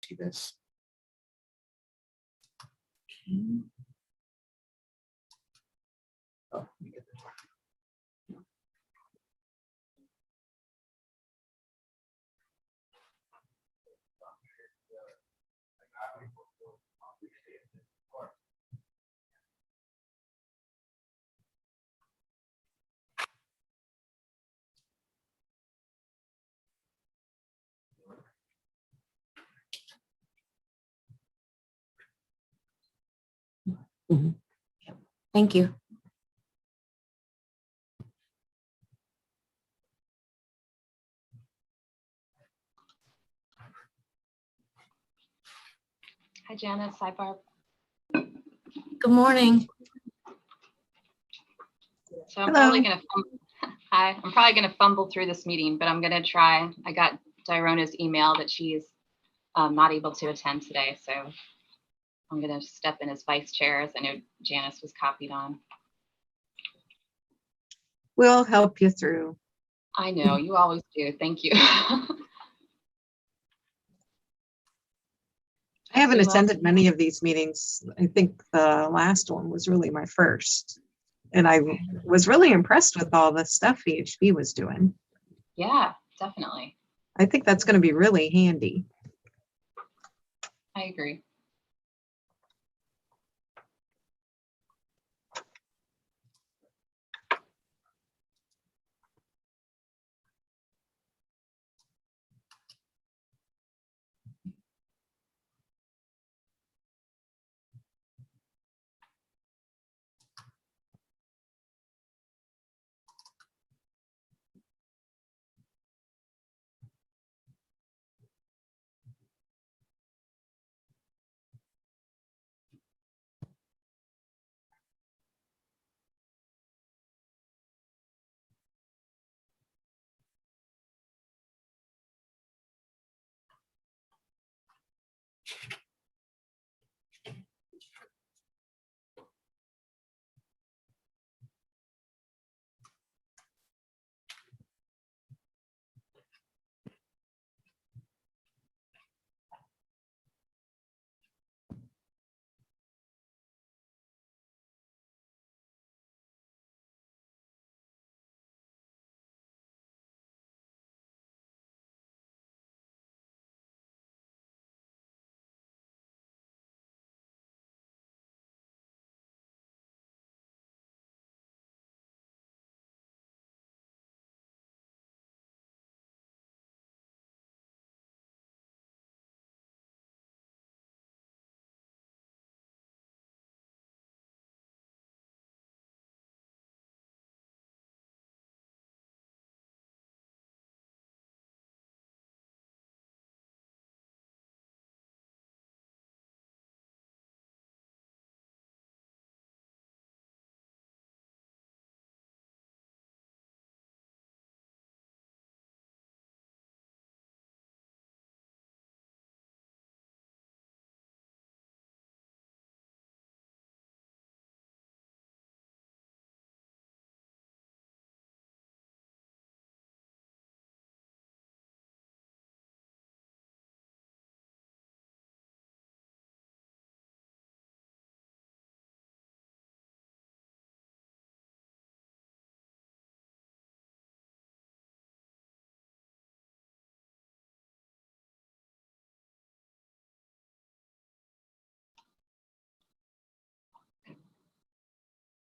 to this. Oh, let me get this. Mhm. Thank you. Hi, Janice. Hi, Barb. Good morning. So I'm probably going to, hi, I'm probably going to fumble through this meeting, but I'm going to try. I got Dirona's email that she's not able to attend today. So I'm going to step in as vice chair, as I know Janice was copied on. We'll help you through. I know, you always do. Thank you. I haven't attended many of these meetings. I think the last one was really my first. And I was really impressed with all the stuff FHWA was doing. Yeah, definitely. I think that's going to be really handy. I agree.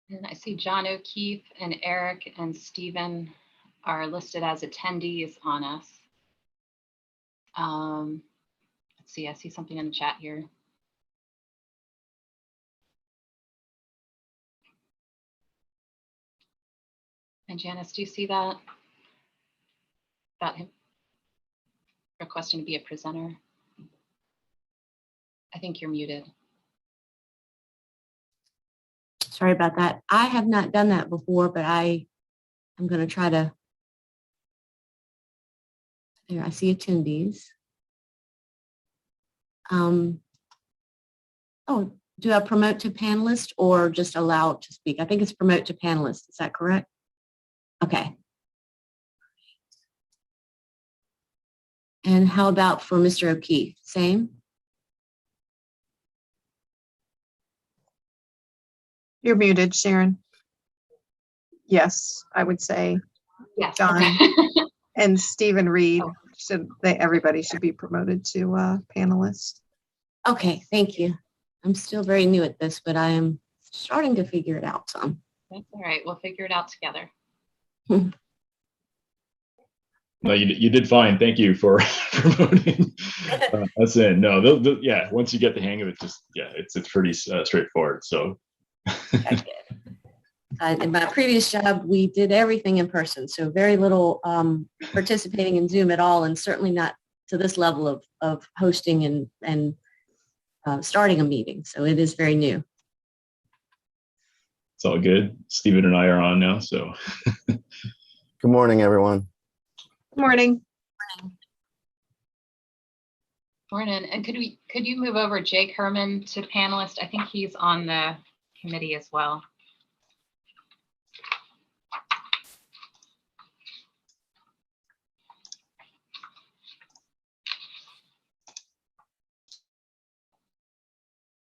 And I see John O'Keefe and Eric and Stephen are listed as attendees on us. Let's see, I see something in the chat here. And Janice, do you see that? About him requesting to be a presenter? I think you're muted. Sorry about that. I have not done that before, but I'm going to try to. There, I see attendees. Oh, do I promote to panelist or just allow to speak? I think it's promote to panelist. Is that correct? Okay. And how about for Mr. O'Keefe? Same? You're muted, Sharon. Yes, I would say. Yes. John. Okay. And Stephen Reed, Oh. everybody should be promoted to panelist. Okay, thank you. I'm still very new at this, but I am starting to figure it out some. That's all right. We'll figure it out together. No, you did fine. Thank you for promoting us in. No, yeah, once you get the hang of it, it's pretty straightforward. So. In my previous job, we did everything in person, so very little participating in Zoom at all, and certainly not to this level of hosting and starting a meeting. So it is very new. It's all good. Stephen and I are on now, so. Good morning, everyone. Good morning. Morning. And could you move over Jake Herman to panelist? I think he's on the committee as well.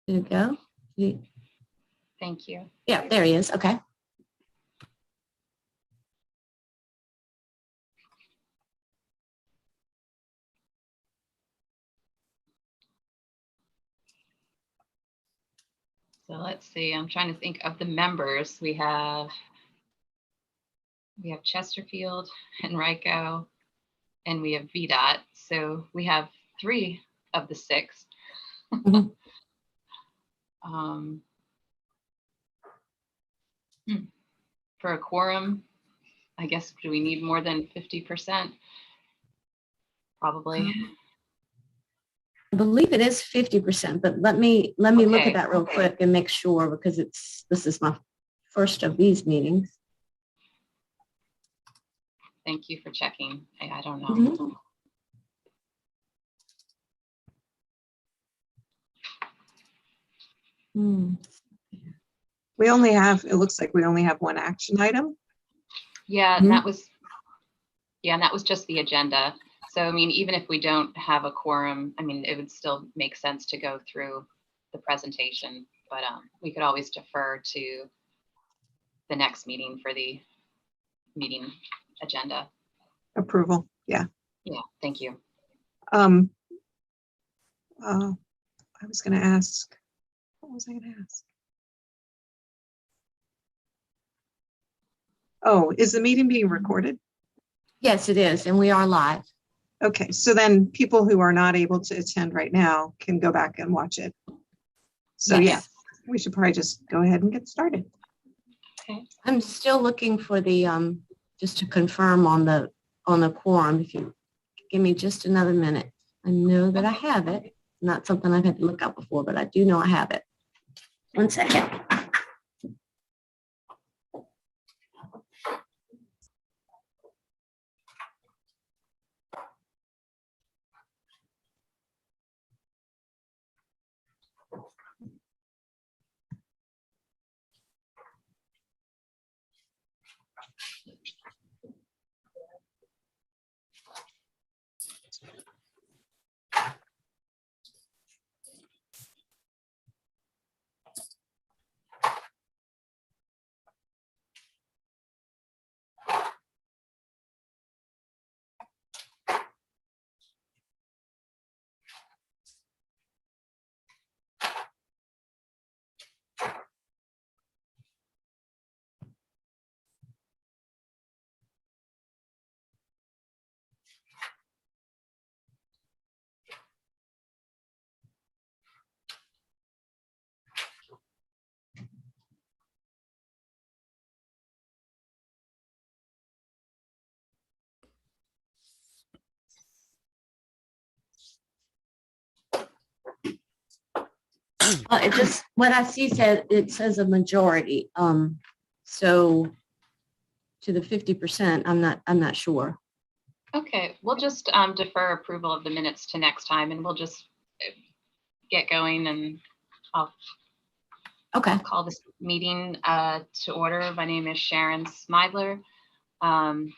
There you go. Thank you. Yeah, there he is. Okay. So let's see. I'm trying to think of the members. We have Chesterfield, Henrico, and we have VDOT. So we have 3 of the 6. Mhm. For a quorum, I guess, do we need more than 50%? Probably. I believe it is 50%, but let me look Okay, at that real okay. quick and make sure, because this is my first of these meetings. Thank you for checking. I don't know. Mhm. Hmm. It looks like we only have one action item. Yeah, Mhm. and that was just the agenda. So, I mean, even if we don't have a quorum, I mean, it would still make sense to go through the presentation, but we could always defer to the next meeting for the meeting agenda. Approval. Yeah. Yeah, thank you. I was going to ask, what was I going to ask? Oh, is the meeting being recorded? Yes, it is, and we are live. Okay, so then people who are not able to attend right now can go back and watch it. So Yes. yeah, we should probably just go ahead and get started. Okay. I'm still looking for the just to confirm on the quorum. If you give me just another minute, I know that I have it. Not something I've had to look up before, but I do know I have it. One second. It just, what I see it says a majority. So to the 50%, I'm not sure. Okay, we'll just defer approval of the minutes to next time, and we'll just get going, and I'll Okay. call this meeting to order. My name is Sharon Smidler. I'm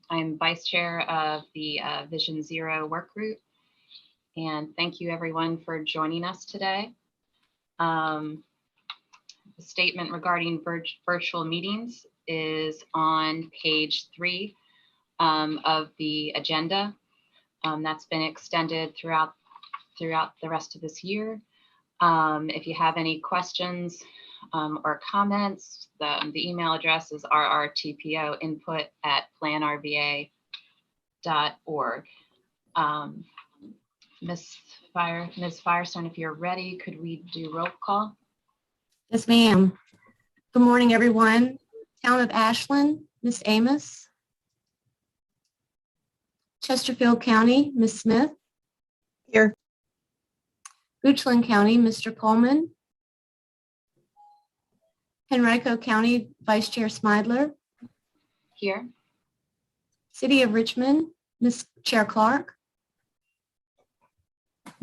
vice chair of the Vision Zero work group, and thank you everyone for joining us today. the statement regarding virtual meetings is on page 3 of the agenda. That's been extended throughout the rest of this year. If you have any questions or comments, the email address is rrtpoinput@planrva.org. Ms. Firestone, if you're ready, could we do roll call? Yes, ma'am. Good morning, everyone. Town of Ashland, Ms. Amos. Chesterfield County, Ms. Smith. Here. Goochland County, Mr. Coleman. Henrico County, Vice Chair Smidler. Here. City of Richmond, Ms. Chair Clark.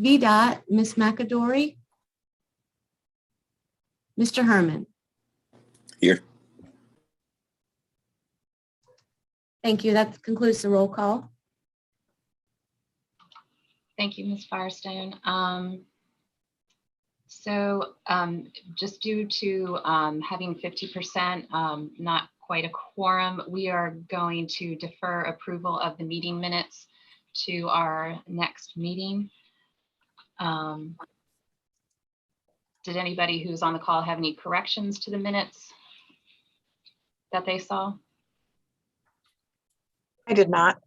VDOT, Ms. McAdory. Mr. Herman. Here. Thank you. That concludes the roll call. Thank you, Ms. Firestone. Just due to having 50%, not quite a quorum, we are going to defer approval of the meeting minutes to our next meeting. Did anybody who's on the call have any corrections to the minutes that they saw? I did not.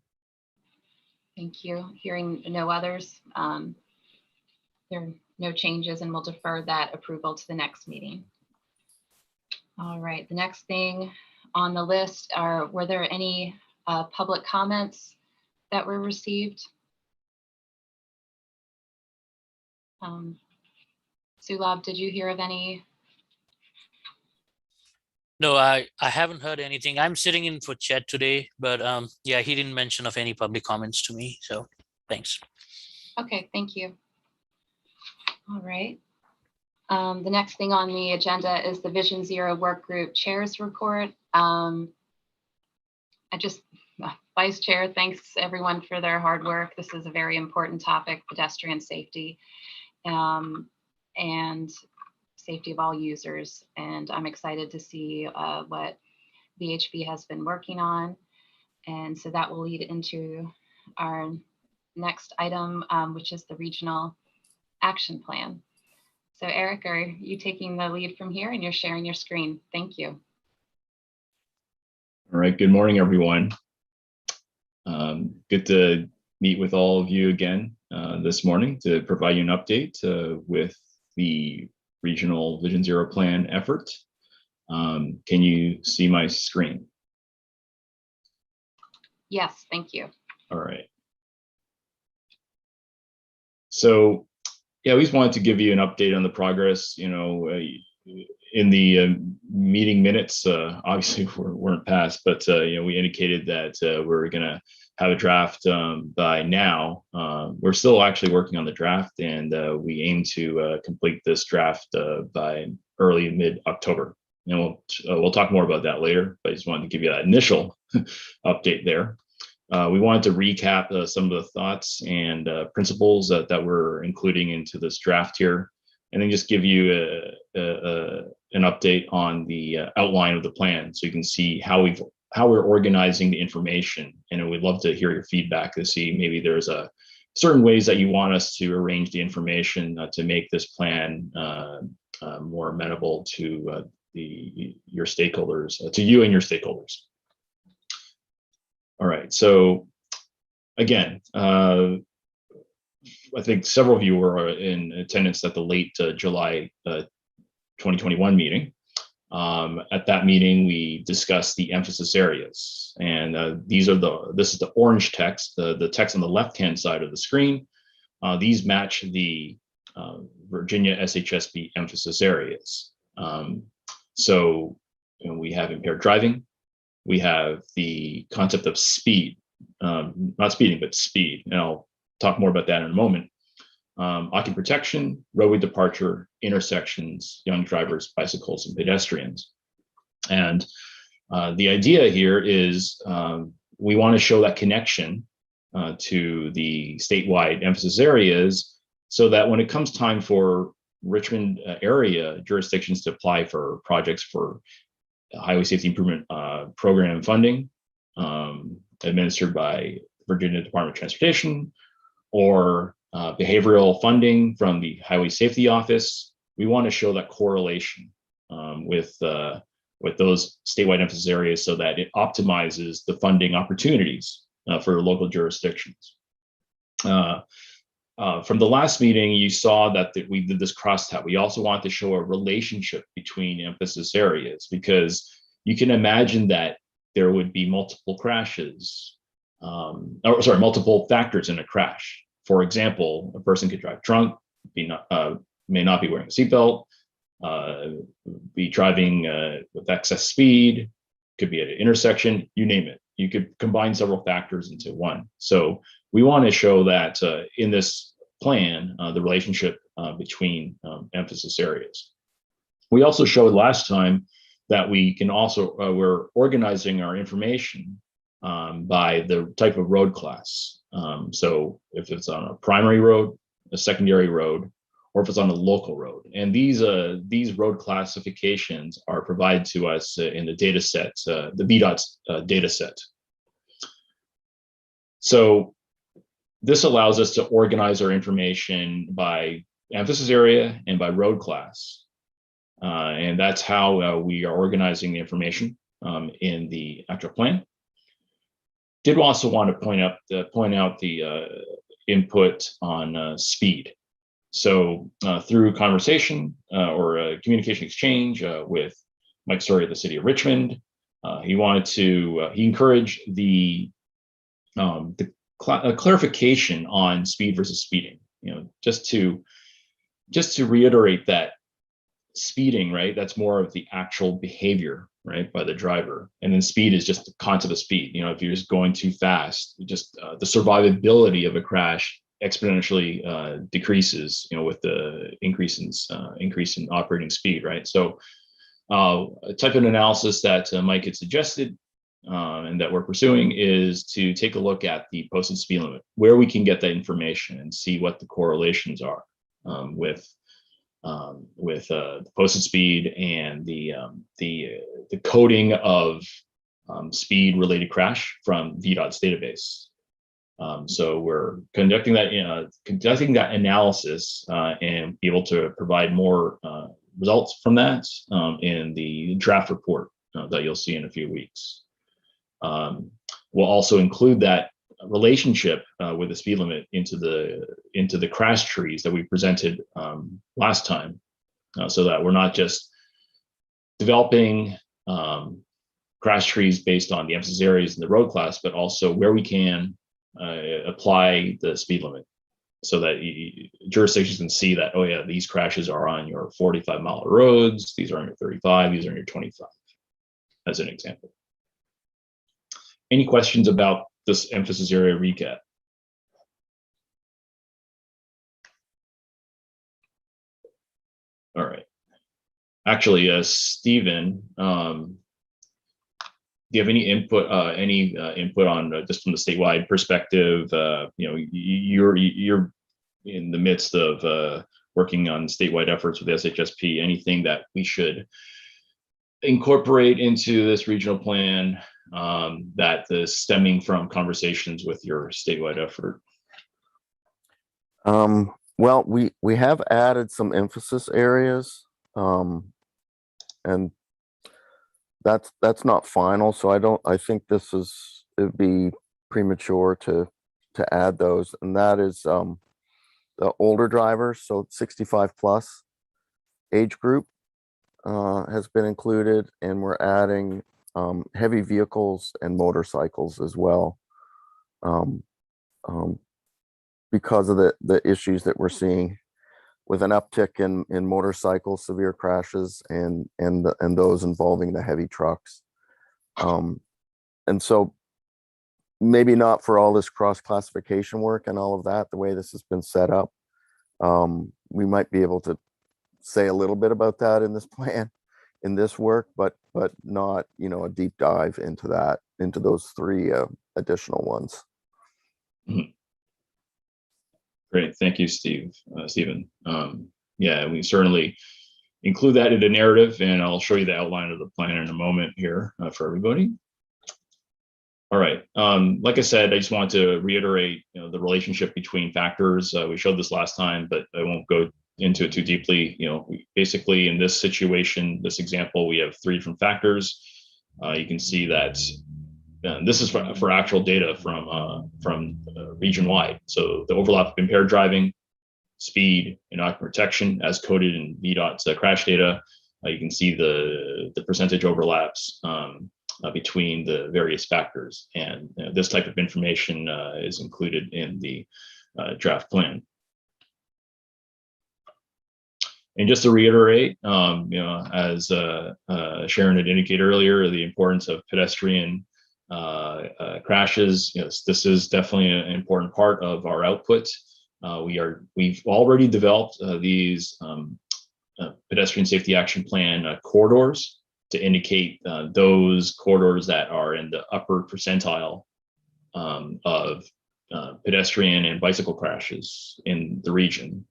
Thank you. Hearing no others, there are no changes, and we'll defer that approval to the next meeting. All right, the next thing on the list were there any public comments that were received? Sulab, did you hear of any? No, I haven't heard anything. I'm sitting in for Chet today, but yeah, he didn't mention of any public comments to me. So thanks. Okay, thank you. All right. The next thing on the agenda is the Vision Zero Work Group Chairs Report. Vice Chair, thanks everyone for their hard work. This is a very important topic, pedestrian safety and safety of all users. And I'm excited to see what VHB has been working on. And so that will lead into our next item, which is the Regional Action Plan. So Eric, are you taking the lead from here, and you're sharing your screen? Thank you. All right, good morning, everyone. Good to meet with all of you again this morning to provide you an update with the Regional Vision Zero Plan effort. Can you see my screen? Yes, thank you. All right. So, yeah, we just wanted to give you an update on the progress. You know, in the meeting minutes, obviously weren't passed, but you know, we indicated that we're gonna have a draft by now. We're still actually working on the draft, and we aim to complete this draft by early mid-October. And we'll talk more about that later, but I just wanted to give you that initial update there. We wanted to recap some of the thoughts and principles that we're including into this draft here, and then just give you an update on the outline of the plan, so you can see how we're organizing the information. And we'd love to hear your feedback to see maybe there's certain ways that you want us to arrange the information to make this plan more amenable to your stakeholders, to you and your stakeholders. All right, so again, I think several of you were in attendance at the late July 2021 meeting. At that meeting, we discussed the emphasis areas, and this is the orange text, the text on the left-hand side of the screen. These match the Virginia SHSB emphasis areas. So you know, we have impaired driving. We have the concept of speed, not speeding, but speed. And I'll talk more about that in a moment. Occupant protection, roadway departure, intersections, young drivers, bicycles, and pedestrians. And the idea here is we want to show that connection to the statewide emphasis areas, so that when it comes time for Richmond area jurisdictions to apply for projects for highway safety improvement program funding administered by Virginia Department of Transportation, or behavioral funding from the Highway Safety Office. We want to show that correlation with those statewide emphasis areas so that it optimizes the funding opportunities for local jurisdictions. From the last meeting, you saw that we did this crosstab. We also want to show a relationship between emphasis areas, because you can imagine that there would be multiple crashes, multiple factors in a crash. For example, a person could drive drunk, may not be wearing a seatbelt, be driving with excess speed, could be at an intersection, you name it. You could combine several factors into one. So we want to show that in this plan, the relationship between emphasis areas. We also showed last time that we can also, we're organizing our information by the type of road class. So if it's on a primary road, a secondary road, or if it's on a local road. And these road classifications are provided to us in the data set, the VDOT's data set. So this allows us to organize our information by emphasis area and by road class. And that's how we are organizing the information in the actual plan. Did also want to point out the input on speed. So through conversation or communication exchange with Mike Story of the City of Richmond, he encouraged the clarification on speed versus speeding. Just to reiterate that speeding, right? That's more of the actual behavior, right, by the driver, and then speed is just the concept of speed. If you're just going too fast, just the survivability of a crash exponentially decreases, with the increase in operating speed, right? So a type of analysis that Mike had suggested and that we're pursuing is to take a look at the posted speed limit, where we can get that information and see what the correlations are with the posted speed and the coding of speed related crash from VDOT's database. So we're conducting that analysis and be able to provide more results from that in the draft report that you'll see in a few weeks. We'll also include that relationship with the speed limit into the crash trees that we presented last time, so that we're not just developing crash trees based on the emphasis areas in the road class, but also where we can apply the speed limit, so that jurisdictions can see that, oh yeah, these crashes are on your 45-mile roads, these are on your 35, these are on your 25, as an example. Any questions about this emphasis area recap? All right. Actually, Stephen, do you have any input on just from the statewide perspective? You're in the midst of working on statewide efforts with SHSP. Anything that we should incorporate into this regional plan that is stemming from conversations with your statewide effort? Well, we have added some emphasis areas, and that's not final. So I think it'd be premature to add those, and that is the older drivers, so 65 plus age group has been included, and we're adding heavy vehicles and motorcycles as well, because of the issues that we're seeing with an uptick in motorcycle severe crashes and those involving the heavy trucks. And so maybe not for all this cross classification work and all of that, the way this has been set up, we might be able to say a little bit about that in this plan, in this work, but not, a deep dive into those three additional ones. Mm-hmm. Great, thank you, Stephen. yeah, we certainly include that in the narrative, and I'll show you the outline of the plan in a moment here for everybody. All right. Like I said, I just want to reiterate, the relationship between factors. We showed this last time, but I won't go into it too deeply. Basically in this situation, this example, we have 3 different factors. You can see that this is for actual data from region wide. So the overlap of impaired driving, speed, and occupant protection as coded in VDOT's crash data. You can see the percentage overlaps between the various factors, and this type of information is included in the draft plan. And just to reiterate, as Sharon had indicated earlier, the importance of pedestrian crashes. This is definitely an important part of our output. We've already developed these pedestrian safety action plan corridors to indicate those corridors that are in the upper percentile of pedestrian and bicycle crashes in the region.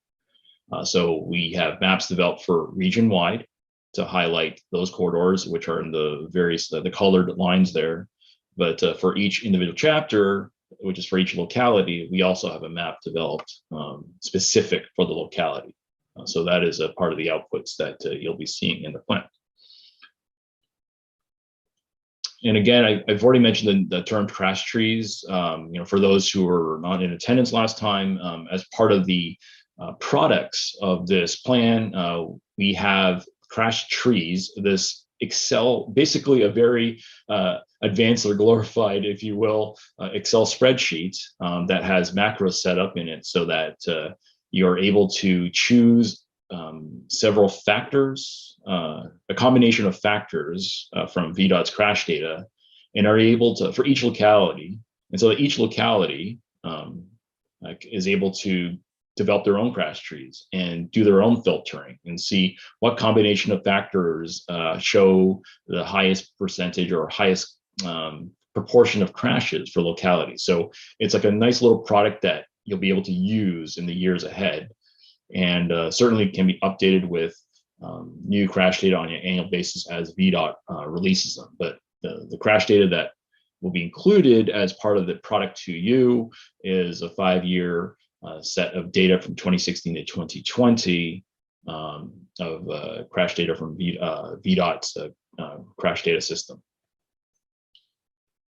So we have maps developed for region wide to highlight those corridors, which are in the various, the colored lines there. But for each individual chapter, which is for each locality, we also have a map developed specific for the locality. So that is a part of the outputs that you'll be seeing in the plan. And again, I've already mentioned the term crash trees. For those who were not in attendance last time, as part of the products of this plan, we have crash trees. This Excel, basically a very advanced or glorified, if you will, Excel spreadsheet that has macros set up in it so that you're able to choose several factors, a combination of factors from VDOT's crash data, and are able to, for each locality, and so that each locality is able to develop their own crash trees and do their own filtering and see what combination of factors show the highest percentage or highest proportion of crashes for localities. So it's like a nice little product that you'll be able to use in the years ahead, and certainly can be updated with new crash data on an annual basis as VDOT releases them. But the crash data that will be included as part of the product to you is a 5-year set of data from 2016 to 2020 of crash data from VDOT's crash data system.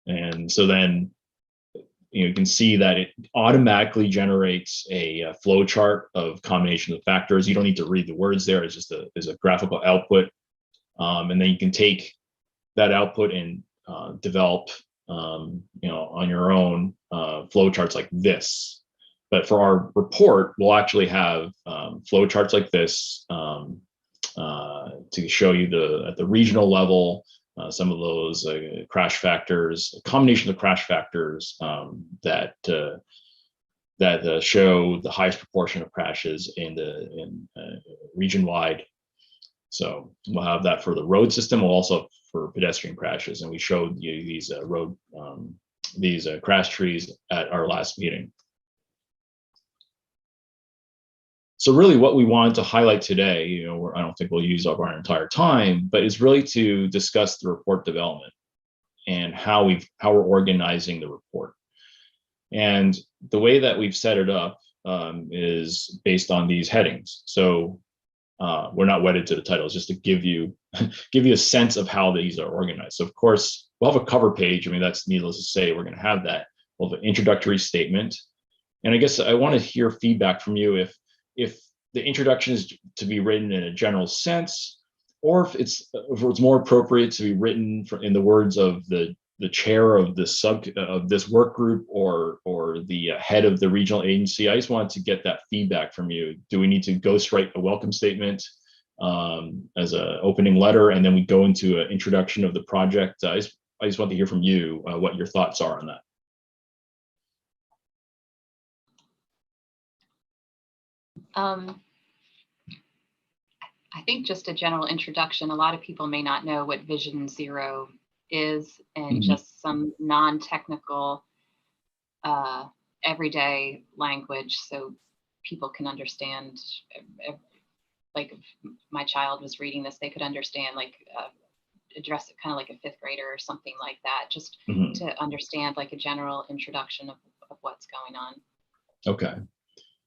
And so then you can see that it automatically generates a flow chart of combination of factors. You don't need to read the words there. It's just a graphical output. And then you can take that output and develop on your own flow charts like this. But for our report, we'll actually have flow charts like this to show you at the regional level some of those crash factors, a combination of crash factors that show the highest proportion of crashes in region wide. So we'll have that for the road system. We'll also for pedestrian crashes, and we showed you these crash trees at our last meeting. So really what we wanted to highlight today, I don't think we'll use up our entire time, but is really to discuss the report development and how we're organizing the report. And the way that we've set it up is based on these headings. So we're not wedded to the titles, just to give you a sense of how these are organized. So of course, we'll have a cover page. I mean, that's needless to say, we're going to have that. We'll have an introductory statement. And I guess I want to hear feedback from you if the introduction is to be written in a general sense, or if it's more appropriate to be written in the words of the chair of this work group or the head of the regional agency. I just wanted to get that feedback from you. Do we need to ghostwrite a welcome statement as an opening letter, and then we go into an introduction of the project? I just want to hear from you what your thoughts are on that. I think just a general introduction. A lot of people may not know what Vision Zero is, and just some non-technical everyday language so people can understand my child was reading this, they could understand, like address it kind of like a fifth grader or something like that, just Mhm. to understand like a general introduction of what's going on. Okay.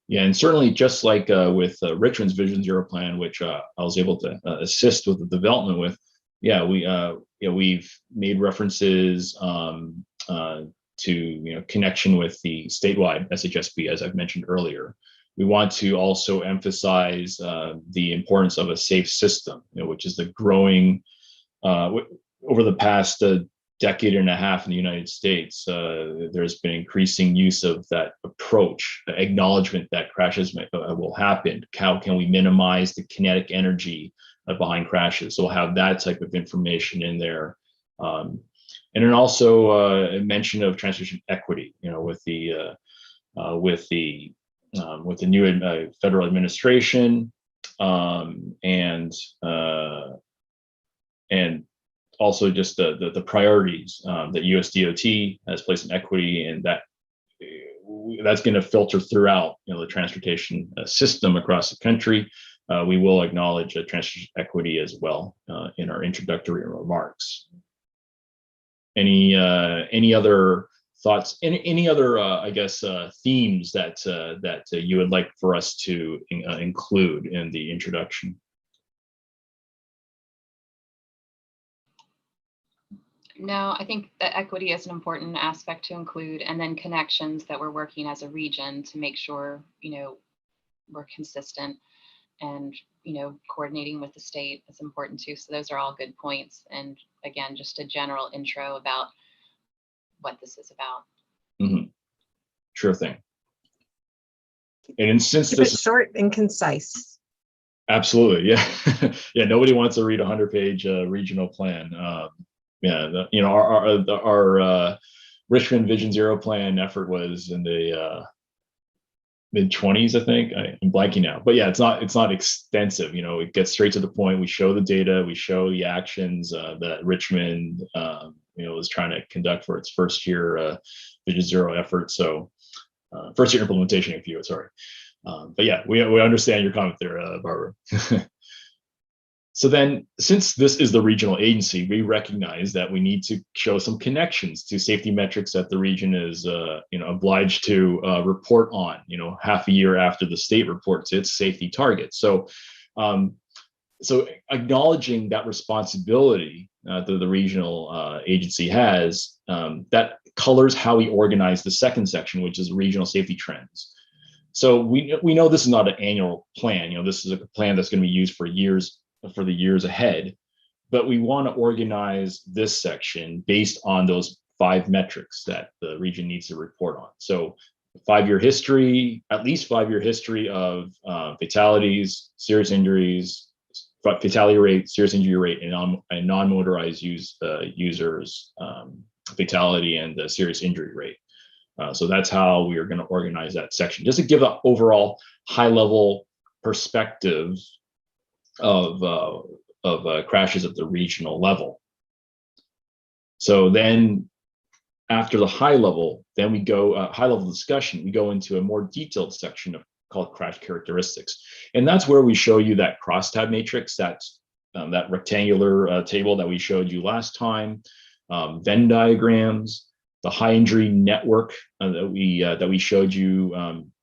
Yeah, and certainly just like with Richmond's Vision Zero plan, which I was able to assist with the development with, yeah, we've made references to connection with the statewide SHSB, as I've mentioned earlier. We want to also emphasize the importance of a safe system, which is the growing over the past decade and a half in the United States. There's been increasing use of that approach, acknowledgement that crashes will happen. How can we minimize the kinetic energy behind crashes? So we'll have that type of information in there. And then also a mention of transportation equity, with the new federal administration, and also just the priorities that USDOT has placed in equity, and that's going to filter throughout the transportation system across the country. We will acknowledge transportation equity as well in our introductory remarks. Any other thoughts? Any other I guess themes that you would like for us to include in the introduction? No, I think that equity is an important aspect to include, and then connections that we're working as a region to make sure, we're consistent, and, coordinating with the state is important too. So those are all good points. And again, just a general intro about what this is about. Mm-hmm. Sure thing. And since Keep this it is short and concise. absolutely, yeah, yeah, nobody wants to read a 100-page regional plan. Our Richmond Vision Zero plan effort was in the mid-20s, I think. I'm blanking now, but yeah, it's not extensive. It gets straight to the point. We show the data, we show the actions that Richmond was trying to conduct for its first year Vision Zero effort. So first year implementation, if you would, sorry. But yeah, we understand your comment there, Barbara. So then, since this is the regional agency, we recognize that we need to show some connections to safety metrics that the region is, obliged to report on, half a year after the state reports its safety targets. So, so acknowledging that responsibility that the regional agency has, that colors how we organize the second section, which is regional safety trends. So we know this is not an annual plan. This is a plan that's going to be used for the years ahead, but we want to organize this section based on those 5 metrics that the region needs to report on. So 5-year history, at least 5-year history of fatalities, serious injuries, fatality rate, serious injury rate, and non-motorized users fatality and serious injury rate. So that's how we are going to organize that section, just to give an overall high-level perspective of crashes at the regional level. So then after the high level, then we go high level discussion, we go into a more detailed section called crash characteristics. And that's where we show you that crosstab matrix, that rectangular table that we showed you last time, Venn diagrams, the high injury network that we showed you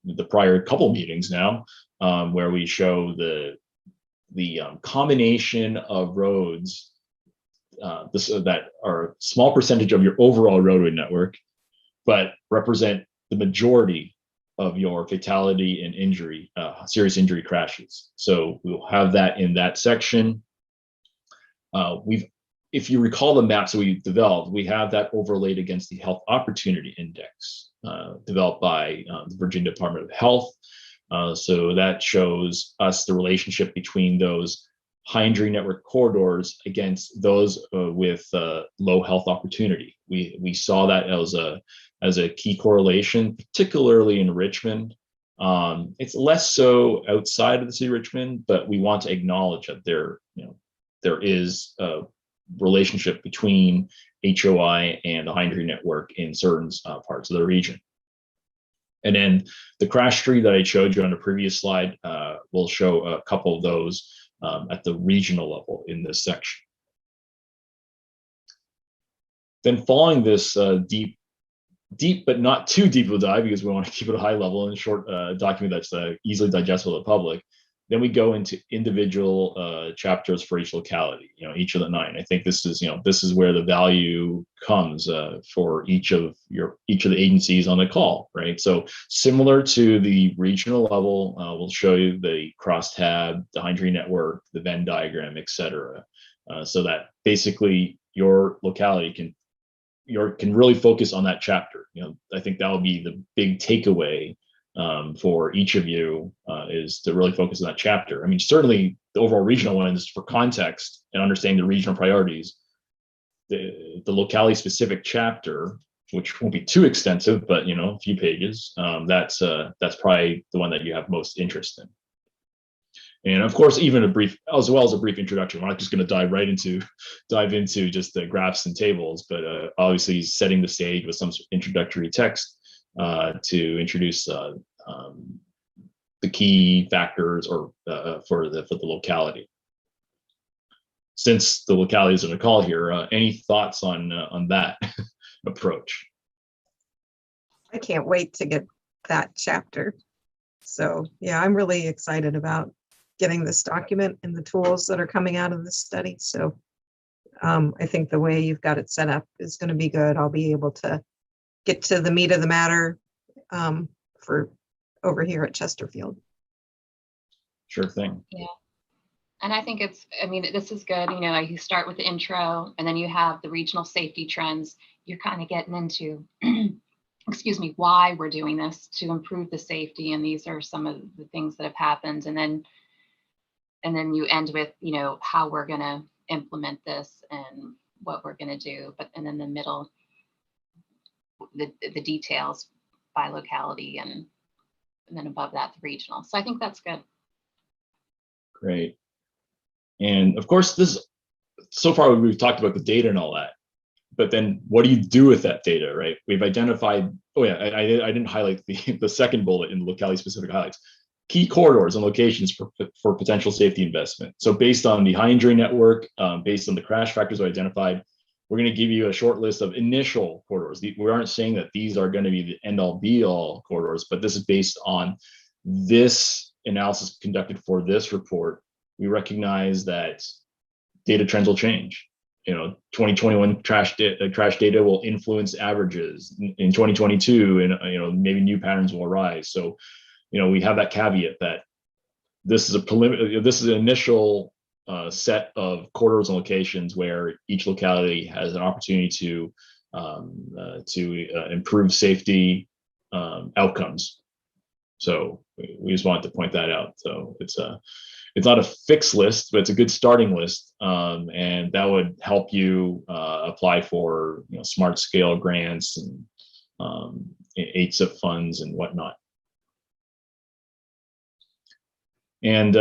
the prior couple meetings now, where we show the combination of roads that are a small percentage of your overall roadway network, but represent the majority of your fatality and injury, serious injury crashes. So we'll have that in that section. If you recall the maps that we developed, we have that overlaid against the Health Opportunity Index developed by the Virginia Department of Health. So that shows us the relationship between those high injury network corridors against those with low health opportunity. We saw that as a key correlation, particularly in Richmond. It's less so outside of the city of Richmond, but we want to acknowledge that there is a relationship between HOI and the high injury network in certain parts of the region. And then the crash tree that I showed you on the previous slide will show a couple of those at the regional level in this section. Then following this deep but not too deep of a dive, because we want to keep it a high level and a short document that's easily digestible to the public. Then we go into individual chapters for each locality, each of the 9. I think this is where the value comes for each of the agencies on the call, right? So similar to the regional level, we'll show you the crosstab, the Hindry network, the Venn diagram, etc. So that basically your locality can really focus on that chapter. I think that will be the big takeaway for each of you, is to really focus on that chapter. I mean, certainly the overall regional ones for context and understanding the regional priorities. The locality specific chapter, which won't be too extensive, but a few pages, that's probably the one that you have most interest in. And of course, even a brief introduction. We're not just going to dive into just the graphs and tables, but obviously setting the stage with some introductory text to introduce the key factors or for the locality. Since the locality is on the call here, any thoughts on that approach? I can't wait to get that chapter. So yeah, I'm really excited about getting this document and the tools that are coming out of this study. So I think the way you've got it set up is going to be good. I'll be able to get to the meat of the matter for over here at Chesterfield. Sure thing. Yeah. And I think this is good. You start with the intro and then you have the regional safety trends. You're kind of getting into, excuse me, why we're doing this to improve the safety. And these are some of the things that have happened. And then you end with, how we're going to implement this and what we're going to do. And then the middle, the details by locality, and then above that, the regional. So I think that's good. Great. And of course, so far we've talked about the data and all that, but then what do you do with that data, right? We've identified, I didn't highlight the second bullet in the locality specific highlights. Key corridors and locations for potential safety investment. So based on the high injury network, based on the crash factors we identified, we're going to give you a short list of initial corridors. We aren't saying that these are going to be the end all be all corridors, but this is based on this analysis conducted for this report. We recognize that data trends will change. 2021 crash data will influence averages in 2022, and maybe new patterns will arise. So we have that caveat that this is an initial set of corridors and locations where each locality has an opportunity to improve safety outcomes. So we just wanted to point that out. So it's not a fixed list, but it's a good starting list, and that would help you apply for smart scale grants and HSIP funds and whatnot. And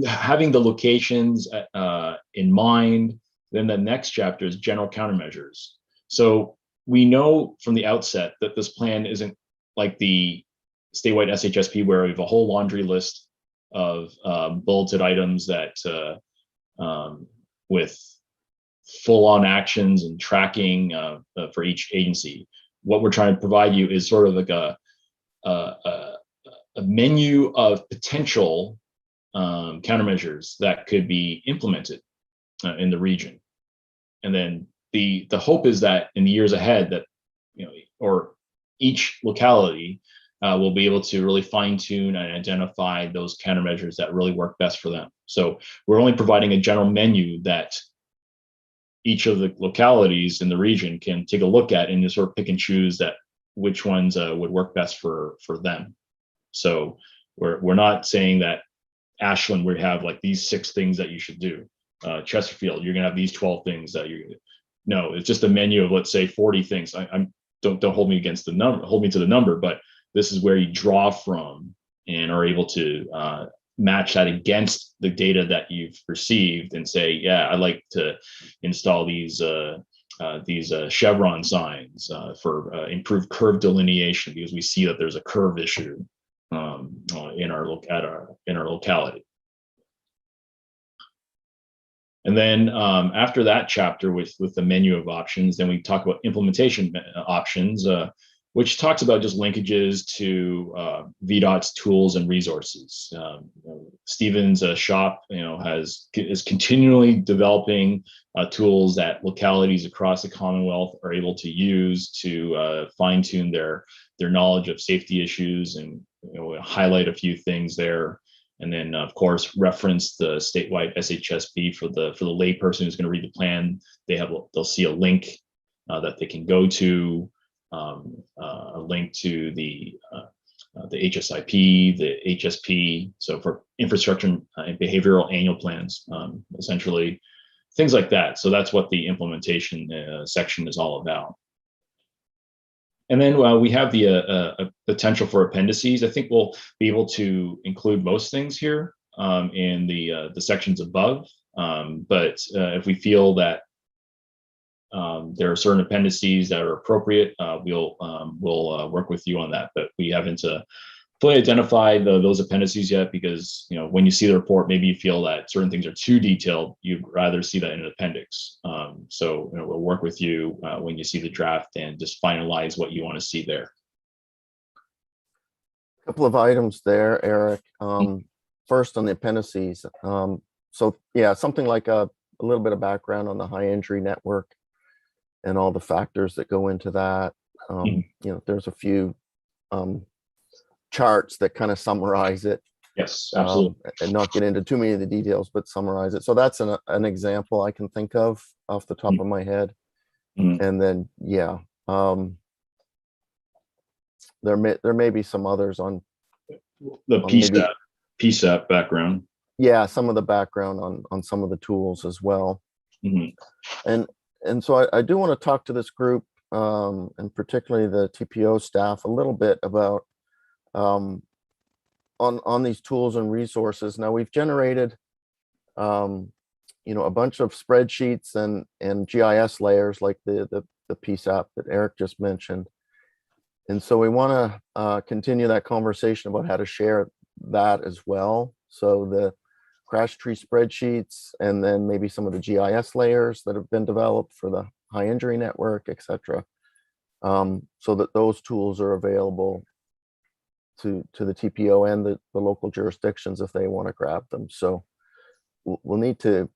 having the locations in mind, then the next chapter is general countermeasures. So we know from the outset that this plan isn't like the statewide SHSP, where we have a whole laundry list of bulleted items that with full-on actions and tracking for each agency. What we're trying to provide you is sort of like a menu of potential countermeasures that could be implemented in the region. And then the hope is that in the years ahead that, or each locality will be able to really fine tune and identify those countermeasures that really work best for them. So we're only providing a general menu that each of the localities in the region can take a look at and just sort of pick and choose that which ones would work best for them. So we're not saying that Ashland would have like these 6 things that you should do. Chesterfield, you're gonna have these 12 things that no, it's just a menu of, let's say, 40 things. Don't hold me against the number, hold me to the number, but this is where you draw from and are able to match that against the data that you've received and say, yeah, I'd like to install these chevron signs for improved curve delineation, because we see that there's a curve issue in our locality. And then after that chapter with the menu of options, then we talk about implementation options, which talks about just linkages to VDOT's tools and resources. Stephen's shop, is continually developing tools that localities across the Commonwealth are able to use to fine tune their knowledge of safety issues, and highlight a few things there. And then, of course, reference the statewide SHSP for the layperson who's going to read the plan. They'll see a link that they can go to, a link to the HSIP, the HSP. So for infrastructure and behavioral annual plans, essentially things like that. So that's what the implementation section is all about. And then we have the potential for appendices. I think we'll be able to include most things here in the sections above. But if we feel that there are certain appendices that are appropriate, we'll work with you on that. But we haven't fully identified those appendices yet, because when you see the report, maybe you feel that certain things are too detailed. You'd rather see that in an appendix. So we'll work with you when you see the draft and just finalize what you want to see there. A couple of items there, Eric. First on the appendices. So yeah, something like a little bit of background on the high injury network and all the factors that go into that. There's a few charts that kind of summarize it. Yes, absolutely. And not get into too many of the details, but summarize it. So that's an example I can think of off the top of my head. And then, yeah, there may be some others on the PSAP background. Yeah, some of the background on some of the tools as well. And so I do want to talk to this group, and particularly the TPO staff, a little bit about on these tools and resources. Now we've generated a bunch of spreadsheets and GIS layers like the PSAP that Eric just mentioned. And so we want to continue that conversation about how to share that as well. So the crash tree spreadsheets, and then maybe some of the GIS layers that have been developed for the high injury network, et cetera, so that those tools are available to the TPO and the local jurisdictions if they want to grab them. So we'll need to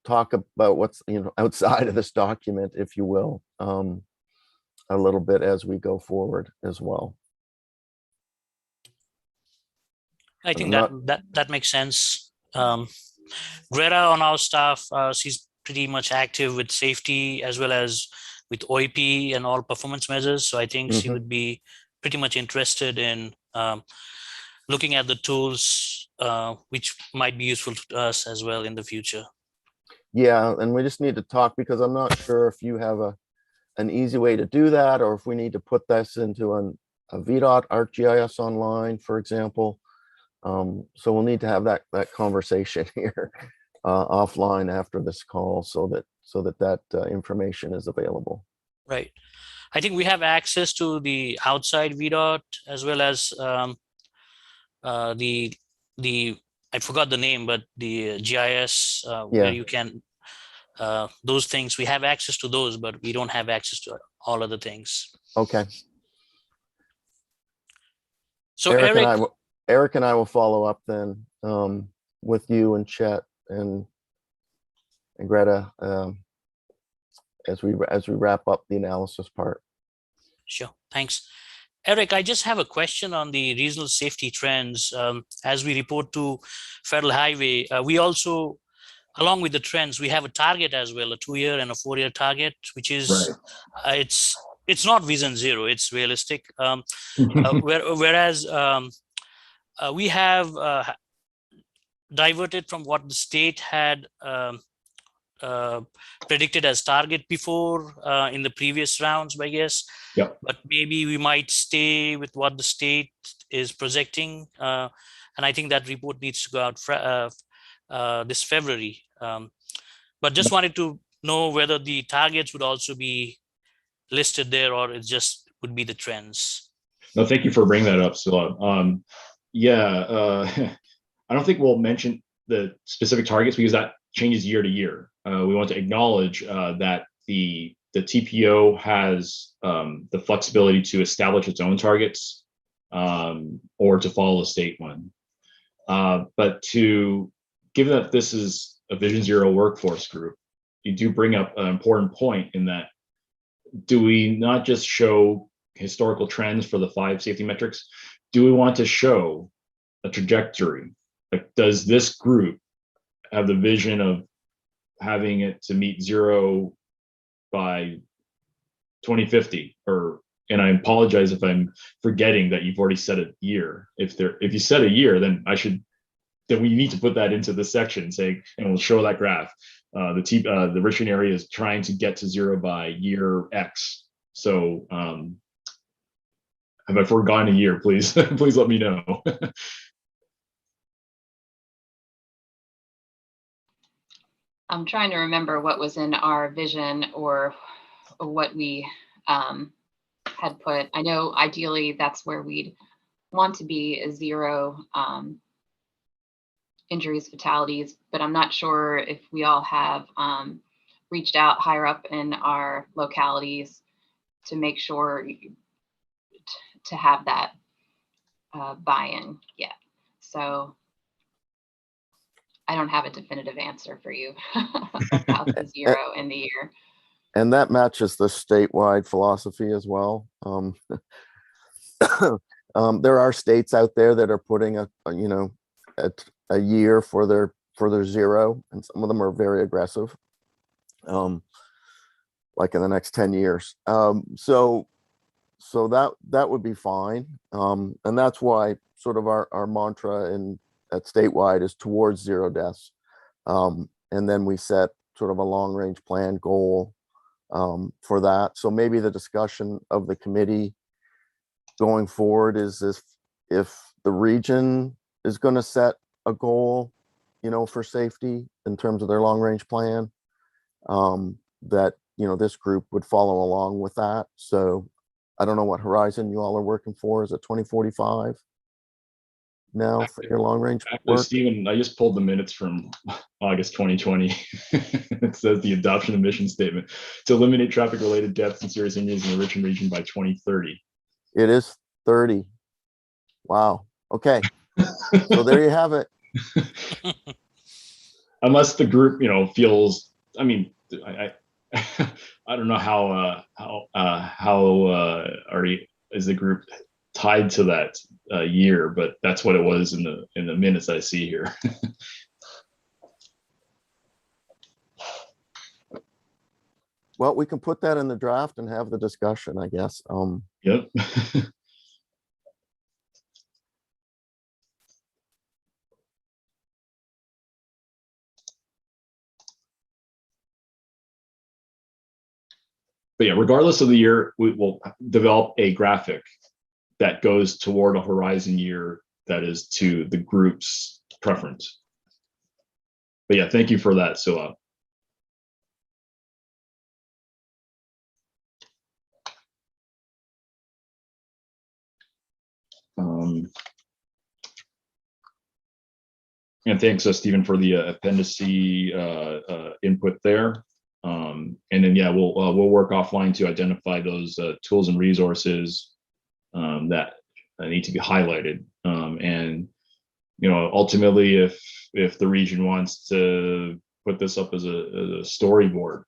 talk about what's outside of this document, if you will, a little bit as we go forward as well. I think that makes sense. Greta on our staff, she's pretty much active with safety as well as with OIP and all performance measures. So I think she would be pretty much interested in looking at the tools, which might be useful to us as well in the future. Yeah, and we just need to talk, because I'm not sure if you have an easy way to do that, or if we need to put this into a VDOT ArcGIS online, for example. So we'll need to have that conversation here offline after this call, so that information is available. Right. I think we have access to the outside VDOT as well as the I forgot the name, but the GIS where you can those things, we have access to those, but we don't have access to all other things. Okay. So Eric and I will follow up then with you and Chet and Greta as we wrap up the analysis part. Sure, thanks. Eric, I just have a question on the regional safety trends. As we report to Federal Highway, we also, along with the trends, we have a target as well, a 2-year and a 4-year target, which is, it's not vision zero, it's realistic. Whereas we have diverted from what the state had predicted as target before in the previous rounds, I guess. Yep. But maybe we might stay with what the state is projecting. And I think that report needs to go out this February. But just wanted to know whether the targets would also be listed there, or it just would be the trends. No, thank you for bringing that up, Sila. I don't think we'll mention the specific targets, because that changes year to year. We want to acknowledge that the TPO has the flexibility to establish its own targets or to follow the state one. But given that this is a Vision Zero workforce group, you do bring up an important point in that, do we not just show historical trends for the 5 safety metrics? Do we want to show a trajectory? Like, does this group have the vision of having it to meet zero by 2050? And I apologize if I'm forgetting that you've already set a year. If you set a year, then we need to put that into the section saying, and we'll show that graph. The Richmond area is trying to get to zero by year X. So have I forgotten a year? Please, please let me know. I'm trying to remember what was in our vision or what we had put. I know ideally that's where we'd want to be, a zero injuries, fatalities, but I'm not sure if we all have reached out higher up in our localities to make sure to have that buy-in yet. So I don't have a definitive answer for you about the zero in the year. And that matches the statewide philosophy as well. There are states out there that are putting a year for their zero, and some of them are very aggressive, like in the next 10 years. So that would be fine. And that's why sort of our mantra at statewide is towards zero deaths. And then we set sort of a long range plan goal for that. So maybe the discussion of the committee going forward is if the region is going to set a goal, for safety in terms of their long range plan, that, this group would follow along with that. So I don't know what horizon you all are working for. Is it 2045 now for your long range Actually, work? Stephen, I just pulled the minutes from August 2020. It says the adoption of mission statement to eliminate traffic related deaths and serious injuries in the Richmond region by 2030. It is 30. Wow. Okay. So there you have it. Unless the group, feels, I mean, I don't know how is the group tied to that year, but that's what it was in the minutes I see here. Well, we can put that in the draft and have the discussion, I guess. Yep. But yeah, regardless of the year, we will develop a graphic that goes toward a horizon year that is to the group's preference. But yeah, thank you for that, Sila. And thanks, Stephen, for the appendice input there. And then, yeah, we'll work offline to identify those tools and resources that need to be highlighted. And ultimately, if the region wants to put this up as a storyboard,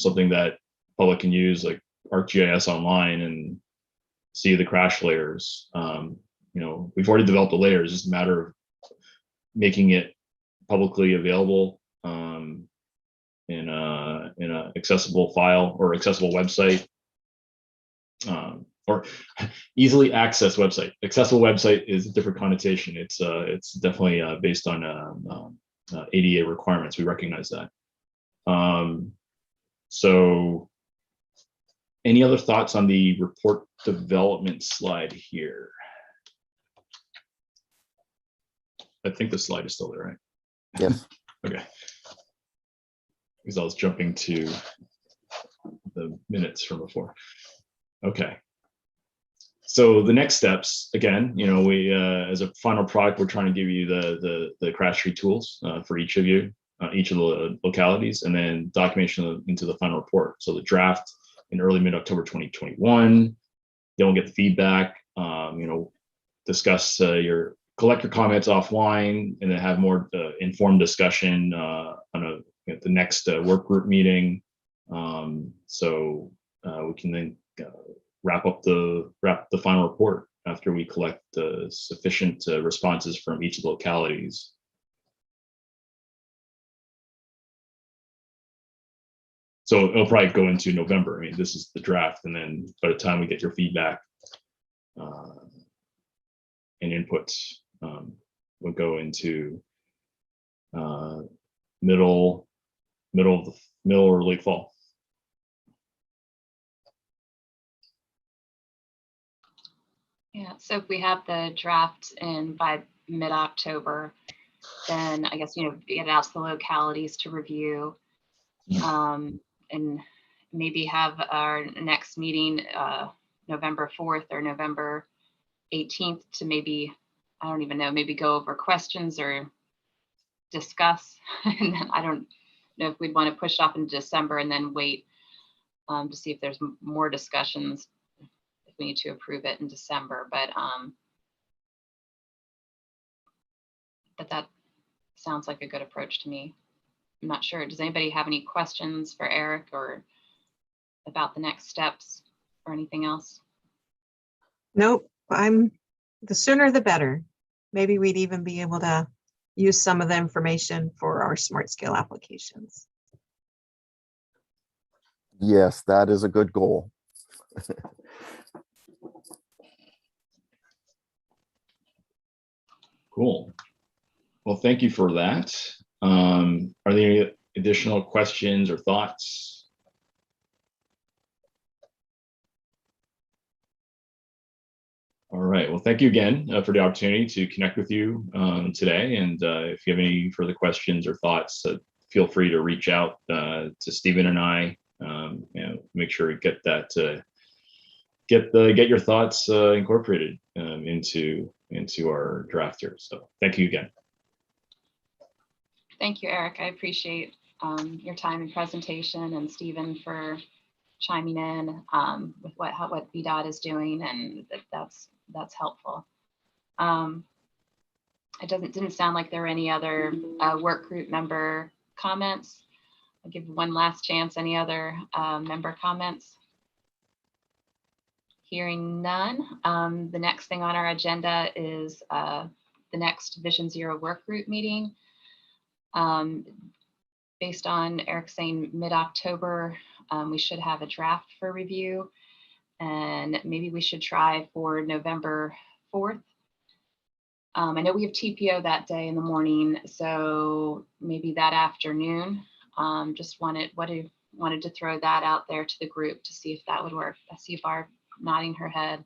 something that public can use, like ArcGIS online, and see the crash layers. We've already developed the layers. It's just a matter of making it publicly available in a accessible file or accessible website, or easily accessed website. Accessible website is a different connotation. It's definitely based on ADA requirements. We recognize that. So any other thoughts on the report development slide here? I think the slide is still there, right? Yes. Okay. Because I was jumping to the minutes from before. Okay. So the next steps, again, we as a final product, we're trying to give you the crash tree tools for each of you. each of the localities, and then documentation into the final report. So the draft in early mid-October 2021. Then we'll get the feedback, discuss collect your comments offline, and then have more informed discussion on the next work group meeting. So we can then wrap the final report after we collect sufficient responses from each of the localities. So it'll probably go into November. I mean, this is the draft, and then by the time we get your feedback and inputs, we'll go into middle or late fall. Yeah, so if we have the draft in by mid-October, then I guess, get it out to the localities to review, and maybe have our next meeting November 4th or November 18th to maybe, I don't even know, maybe go over questions or discuss. And I don't know if we'd want to push off in December and then wait to see if there's more discussions if we need to approve it in December. But that sounds like a good approach to me. I'm not sure. Does anybody have any questions for Eric or about the next steps or anything else? Nope, the sooner the better. Maybe we'd even be able to use some of the information for our smart scale applications. Yes, that is a good goal. Cool. Well, thank you for that. Are there any additional questions or thoughts? All right. Well, thank you again for the opportunity to connect with you today. And if you have any further questions or thoughts, feel free to reach out to Stephen and I. Make sure you get that get your thoughts incorporated into our draft here. So thank you again. Thank you, Eric. I appreciate your time and presentation, and Stephen for chiming in with what VDOT is doing, and that's helpful. It didn't sound like there were any other work group member comments. I'll give one last chance. Any other member comments? Hearing none. The next thing on our agenda is the next Vision Zero work group meeting. Based on Eric saying mid-October, we should have a draft for review, and maybe we should try for November 4th. I know we have TPO that day in the morning, so maybe that afternoon. Just wanted to throw that out there to the group to see if that would work. I see Barb nodding her head.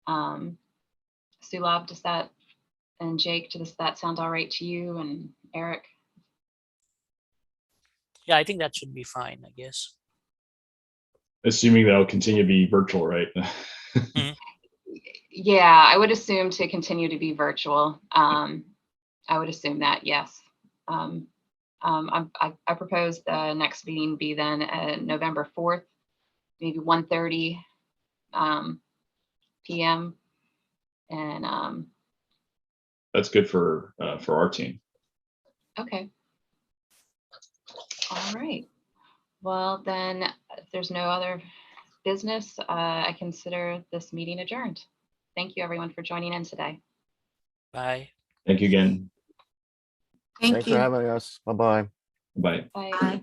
Sulab, and Jake, does that sound all right to you, and Eric? Yeah, I think that should be fine, I guess. Assuming that'll continue to be virtual, right? Yeah, I would assume to continue to be virtual. I would assume that, yes. I propose the next meeting be then November 4th, maybe 1:30 p.m. And that's good for our team. Okay. All right. Well, then, if there's no other business, I consider this meeting adjourned. Thank you, everyone, for joining in today. Bye. Thank you again. Thank Thanks you. for having us. Bye-bye. Bye. Bye. Bye.